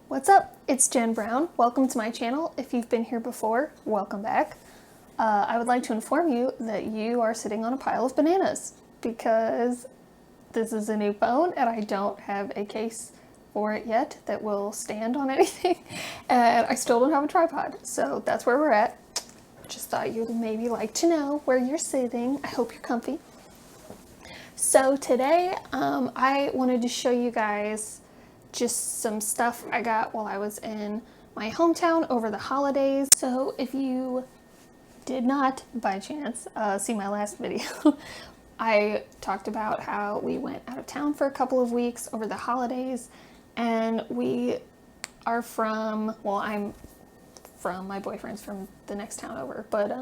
What's up? It's Jen Brown. Welcome to my channel. If you've been here before, welcome back. I would like to inform you that you are sitting on a pile of bananas because this is a new phone and I don't have a case for it yet that will stand on anything, and I still don't have a tripod, so that's where we're at. Just thought you'd maybe like to know where you're sitting. I hope you're comfy. So today I wanted to show you guys just some stuff I got while I was in my hometown over the holidays. So if you did not by chance see my last video, I talked about how we went out of town for a couple of weeks over the holidays, and we are from, well, I'm from, my boyfriend's from the next town over, but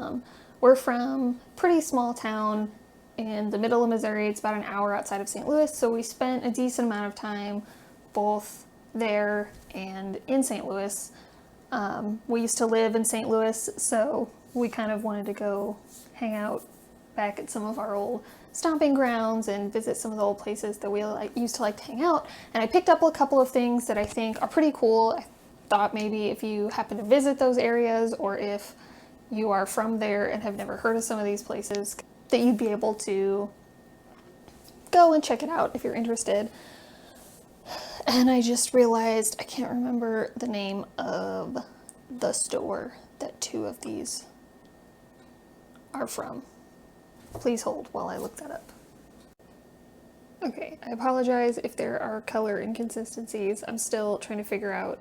we're from pretty small town in the middle of Missouri. It's about an hour outside of St. Louis, so we spent a decent amount of time both there and in St. Louis. We used to live in St. Louis, so we kind of wanted to go hang out back at some of our old stomping grounds and visit some of the old places that we used to like to hang out. And I picked up a couple of things that I think are pretty cool. I thought maybe if you happen to visit those areas, or if you are from there and have never heard of some of these places, that you'd be able to go and check it out if you're interested. And I just realized I can't remember the name of the store that two of these are from. Please hold while I look that up. Okay, I apologize if there are color inconsistencies. I'm still trying to figure out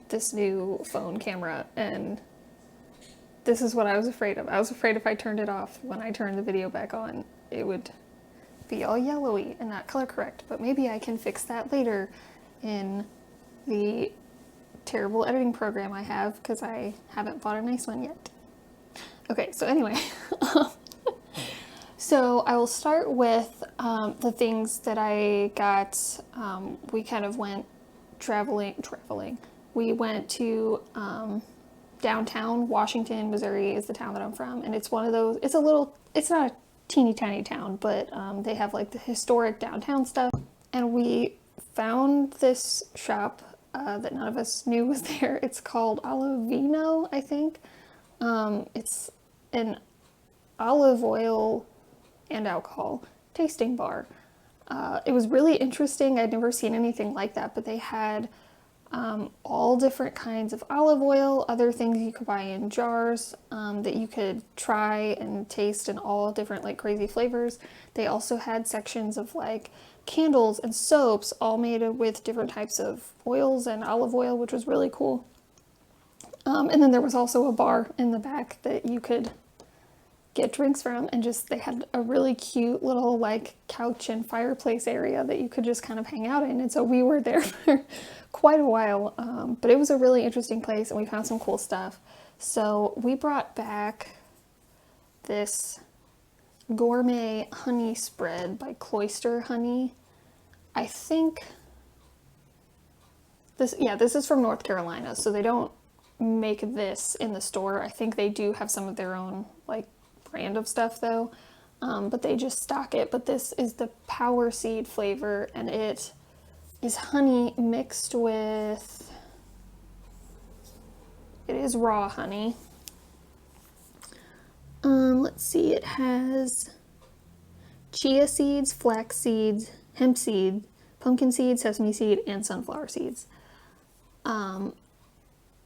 this new phone camera, and this is what I was afraid of. I was afraid if I turned it off, when I turned the video back on, it would be all yellowy and not color correct. But maybe I can fix that later in the terrible editing program I have, because I haven't bought a nice one yet. Okay, so anyway, so I will start with the things that I got. We kind of went traveling. We went to downtown Washington, Missouri is the town that I'm from, and it's one of those, it's not a teeny tiny town, but they have like the historic downtown stuff. And we found this shop that none of us knew was there. It's called Olivino, I think. It's an olive oil and alcohol tasting bar. It was really interesting. I'd never seen anything like that, but they had all different kinds of olive oil, other things you could buy in jars that you could try and taste in all different like crazy flavors. They also had sections of like candles and soaps, all made with different types of oils and olive oil, which was really cool. And then there was also a bar in the back that you could get drinks from, and just they had a really cute little like couch and fireplace area that you could just kind of hang out in. And so we were there for quite a while, but it was a really interesting place, and we found some cool stuff. So we brought back this gourmet honey spread by Cloister Honey. I think this is from North Carolina, so they don't make this in the store. I think they do have some of their own like brand of stuff though, but they just stock it. But this is the Power Seed flavor, and it is honey mixed with, it is raw honey. Let's see, it has chia seeds, flax seeds, hemp seed, pumpkin seed, sesame seed, and sunflower seeds.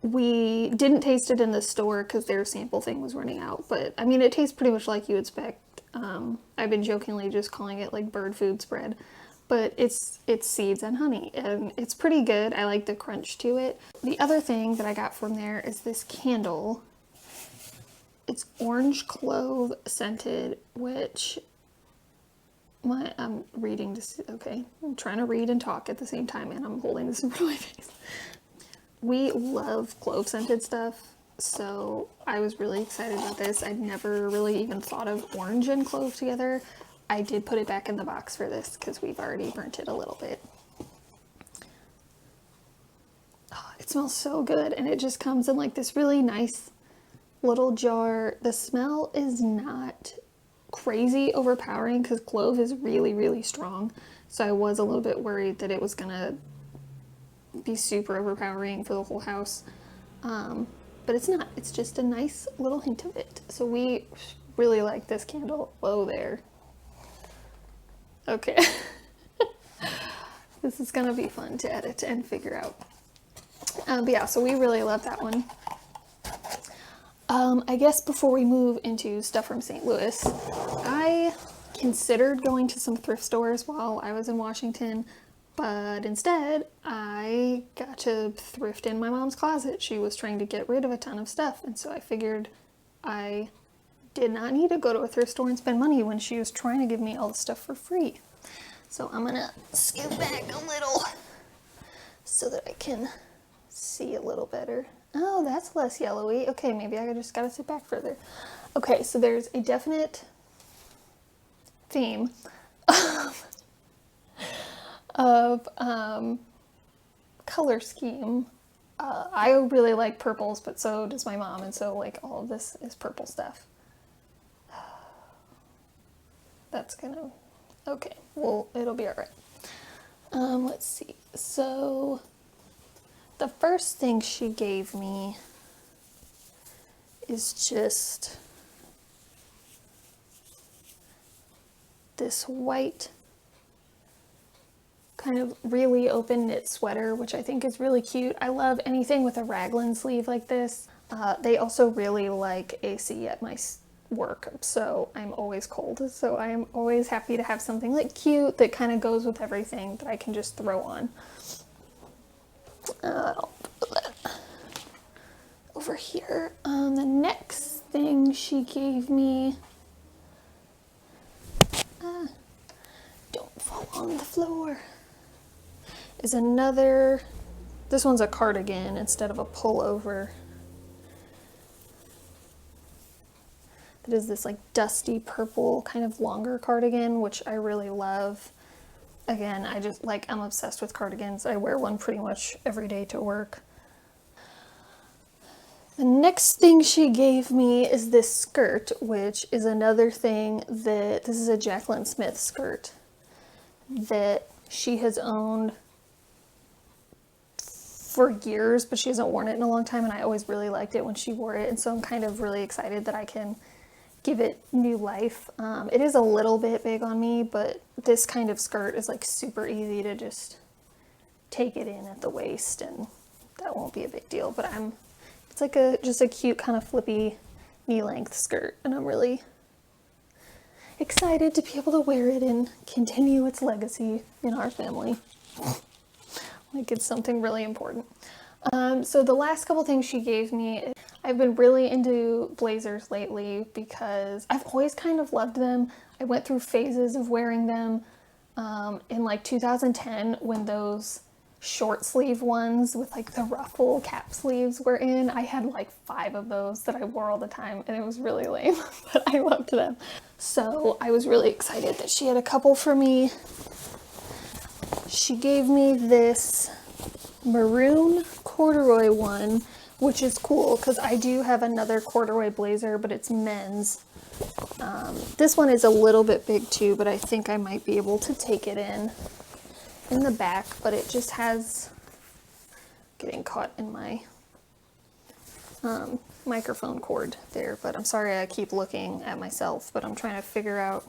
We didn't taste it in the store because their sample thing was running out, but I mean, it tastes pretty much like you expect. I've been jokingly just calling it like bird food spread, but it's seeds and honey, and it's pretty good. I like the crunch to it. The other thing that I got from there is this candle. It's orange clove scented, which I'm reading this. Okay, I'm trying to read and talk at the same time, and I'm holding this in front of my face. We love clove scented stuff, so I was really excited about this. I'd never really even thought of orange and clove together. I did put it back in the box for this because we've already burnt it a little bit. Oh, it smells so good, and it just comes in like this really nice little jar. The smell is not crazy overpowering because clove is really, really strong, so I was a little bit worried that it was gonna be super overpowering for the whole house. But it's not. It's just a nice little hint of it. So we really like this candle. Whoa there. Okay. This is gonna be fun to edit and figure out. But yeah, so we really love that one. I guess before we move into stuff from St. Louis, I considered going to some thrift stores while I was in Washington, but instead I got to thrift in my mom's closet. She was trying to get rid of a ton of stuff, and so I figured I did not need to go to a thrift store and spend money when she was trying to give me all the stuff for free. So I'm gonna scoot back a little so that I can see a little better. Oh, that's less yellowy. Okay, maybe I just gotta sit back further. Okay, so there's a definite theme of color scheme. I really like purples, but so does my mom, and so like all of this is purple stuff. That's gonna, okay, well, it'll be all right. Let's see. So the first thing she gave me is just this white kind of really open knit sweater, which I think is really cute. I love anything with a raglan sleeve like this. They also really like AC at my work, so I'm always cold. So I'm always happy to have something like cute that kind of goes with everything that I can just throw on. I'll put that over here. The next thing she gave me, don't fall on the floor, is another, this one's a cardigan instead of a pullover. That is this like dusty purple kind of longer cardigan, which I really love. Again, I'm obsessed with cardigans. I wear one pretty much every day to work. The next thing she gave me is this skirt, which is another thing that, this is a Jaclyn Smith skirt that she has owned for years, but she hasn't worn it in a long time, and I always really liked it when she wore it, and so I'm kind of really excited that I can give it new life. It is a little bit big on me, but this kind of skirt is like super easy to just take it in at the waist, and that won't be a big deal. But it's like just a cute kind of flippy knee-length skirt, and I'm really excited to be able to wear it and continue its legacy in our family. Like, it's something really important. So the last couple things she gave me, I've been really into blazers lately because I've always kind of loved them. I went through phases of wearing them in like 2010 when those short sleeve ones with like the ruffle cap sleeves were in. I had like 5 of those that I wore all the time, and it was really lame, but I loved them. So I was really excited that she had a couple for me. She gave me this maroon corduroy one, which is cool because I do have another corduroy blazer, but it's men's. This one is a little bit big too, but I think I might be able to take it in the back, but it just has, getting caught in my microphone cord there, but I'm sorry I keep looking at myself, but I'm trying to figure out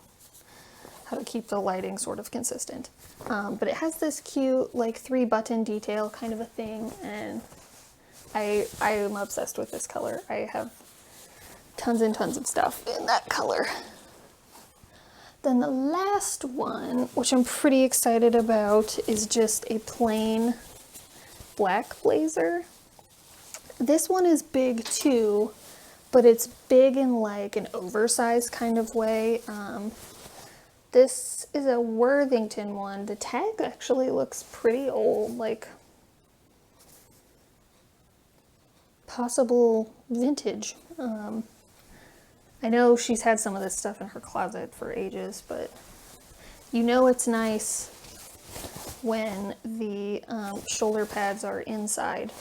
how to keep the lighting sort of consistent. But it has this cute like 3-button detail kind of a thing, and I am obsessed with this color. I have tons and tons of stuff in that color. Then the last one, which I'm pretty excited about, is just a plain black blazer. This one is big too, but it's big in like an oversized kind of way. This is a Worthington one. The tag actually looks pretty old, like possible vintage. I know she's had some of this stuff in her closet for ages, but you know it's nice when the shoulder pads are inside,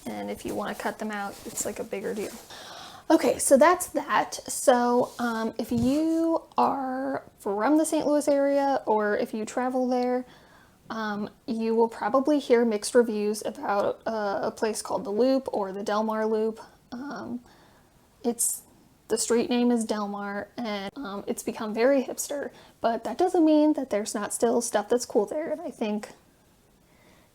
and if you want to cut them out, it's like a bigger deal. Okay, so that's that. So if you are from the St. Louis area, or if you travel there, You will probably hear mixed reviews about a place called the Loop or the Del Mar Loop. The street name is Del Mar, and it's become very hipster, but that doesn't mean that there's not still stuff that's cool there. And I think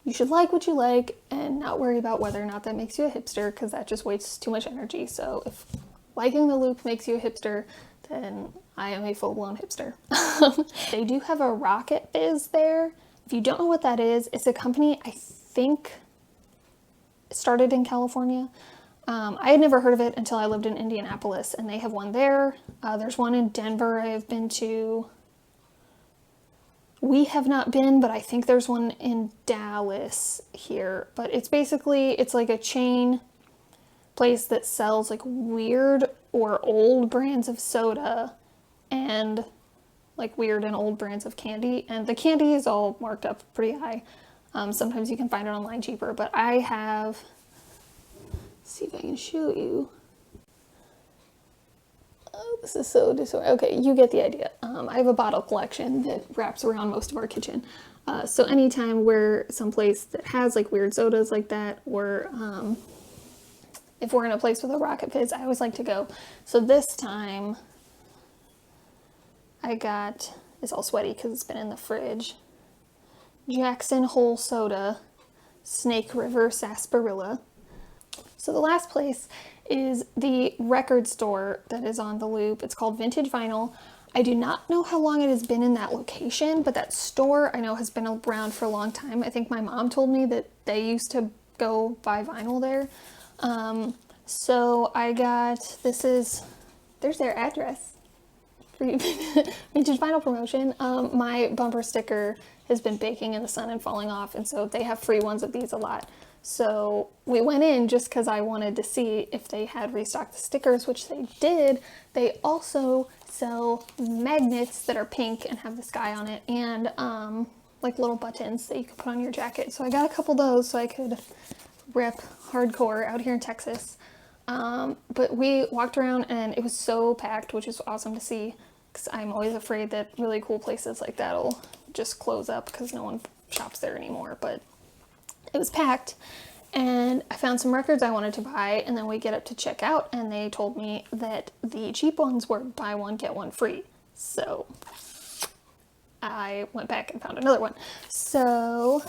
you should like what you like and not worry about whether or not that makes you a hipster, because that just wastes too much energy. So if liking the Loop makes you a hipster, then I am a full-blown hipster. They do have a Rocket Fizz there. If you don't know what that is, it's a company, I think, started in California. I had never heard of it until I lived in Indianapolis, and they have one there. There's one in Denver I've been to. We have not been, but I think there's one in Dallas here. But it's basically, it's like a chain place that sells like weird or old brands of soda and like weird and old brands of candy. And the candy is all marked up pretty high. Sometimes you can find it online cheaper, but I have, let's see if I can show you. Oh, this is so disorienting. Okay, you get the idea. I have a bottle collection that wraps around most of our kitchen. So anytime we're someplace that has like weird sodas like that, or if we're in a place with a Rocket Fizz, I always like to go. So this time I got, it's all sweaty because it's been in the fridge, Jackson Hole Soda, Snake River Sarsaparilla. So the last place is the record store that is on the Loop. It's called Vintage Vinyl. I do not know how long it has been in that location, but that store I know has been around for a long time. I think my mom told me that they used to go buy vinyl there. So I got, there's their address. Vintage Vinyl promotion. My bumper sticker has been baking in the sun and falling off, and so they have free ones of these a lot. So we went in just because I wanted to see if they had restocked the stickers, which they did. They also sell magnets that are pink and have the sky on it, and like little buttons that you could put on your jacket. So I got a couple of those so I could rip hardcore out here in Texas. But we walked around and it was so packed, which is awesome to see, because I'm always afraid that really cool places like that will just close up because no one shops there anymore. But it was packed, and I found some records I wanted to buy, and then we get up to check out and they told me that the cheap ones were buy one get one free. So I went back and found another one. So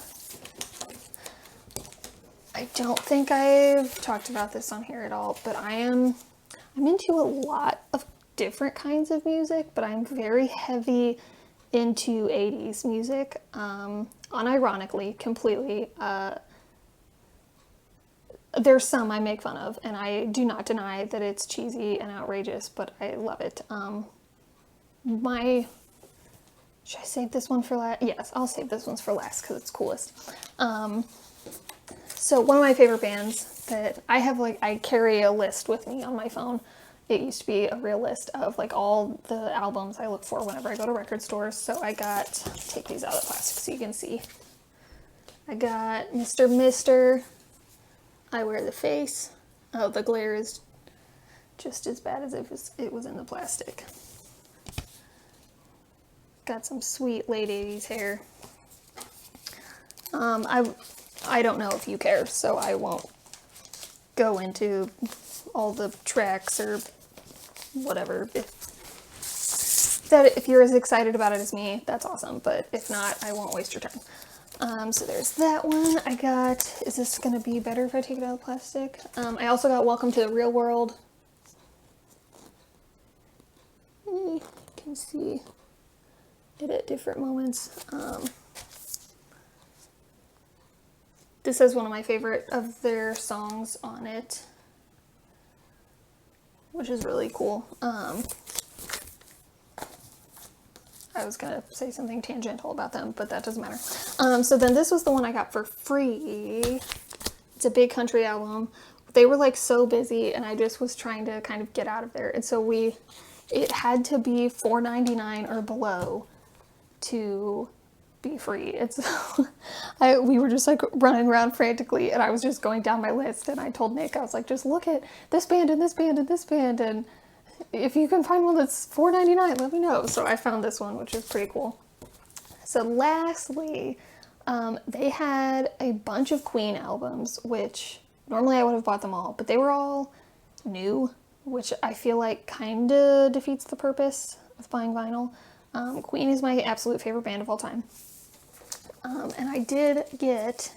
I don't think I've talked about this on here at all, but I'm into a lot of different kinds of music, but I'm very heavy into 80s music, unironically, completely. There's some I make fun of, and I do not deny that it's cheesy and outrageous, but I love it. Should I save this one for last? Yes, I'll save this one for last because it's coolest. So one of my favorite bands that I have, like, I carry a list with me on my phone. It used to be a real list of like all the albums I look for whenever I go to record stores. So I got, take these out of the plastic so you can see. I got Mr. Mister, I Wear the Face. Oh, the glare is just as bad as if it was in the plastic. Got some sweet late 80s hair. I don't know if you care, so I won't go into all the tracks or whatever. If you're as excited about it as me, that's awesome, but if not, I won't waste your time. So there's that one. I got, is this gonna be better if I take it out of the plastic? I also got Welcome to the Real World. You can see it at different moments. This is one of my favorite of their songs on it, which is really cool. I was gonna say something tangential about them, but that doesn't matter. So then this was the one I got for free. It's a Big Country album. They were like so busy, and I just was trying to kind of get out of there. And so it had to be $4.99 or below to be free. We were just like running around frantically, and I was just going down my list, and I told Nick, I was like, just look at this band and this band and this band, and if you can find one that's $4.99, let me know. So I found this one, which is pretty cool. So lastly, They had a bunch of Queen albums, which normally I would have bought them all, but they were all new, which I feel like kind of defeats the purpose of buying vinyl. Queen is my absolute favorite band of all time. And I did get,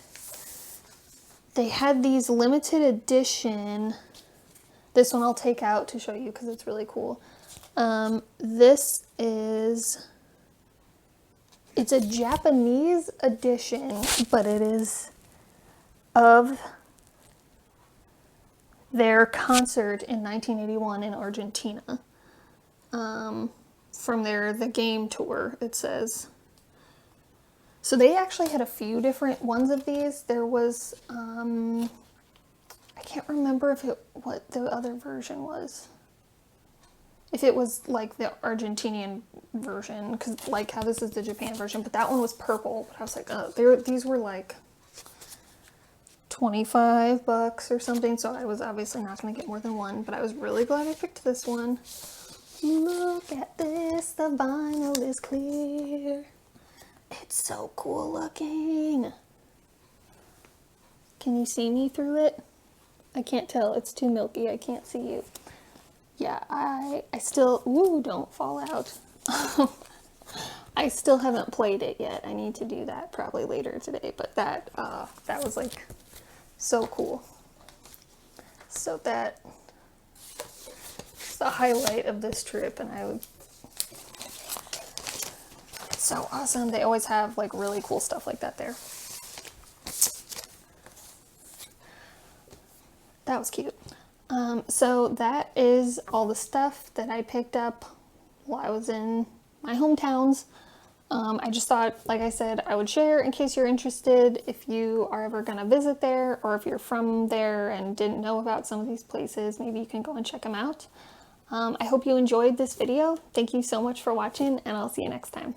they had these limited edition, this one I'll take out to show you because it's really cool. This is, it's a Japanese edition, but it is of their concert in 1981 in Argentina. From the game tour, it says. So they actually had a few different ones of these. There was, I can't remember what the other version was. If it was like the Argentinian version, because like how this is the Japan version, but that one was purple. But I was like, oh, these were like $25 or something, so I was obviously not going to get more than one, but I was really glad I picked this one. Look at this, the vinyl is clear. It's so cool looking. Can you see me through it? I can't tell, it's too milky, I can't see you. Yeah, I still, ooh, don't fall out. I still haven't played it yet. I need to do that probably later today, but that was like so cool. So that's the highlight of this trip, and it's so awesome. They always have like really cool stuff like that there. That was cute. So that is all the stuff that I picked up while I was in my hometowns. I just thought, like I said, I would share in case you're interested if you are ever gonna visit there, or if you're from there and didn't know about some of these places, maybe you can go and check them out. I hope you enjoyed this video. Thank you so much for watching, and I'll see you next time.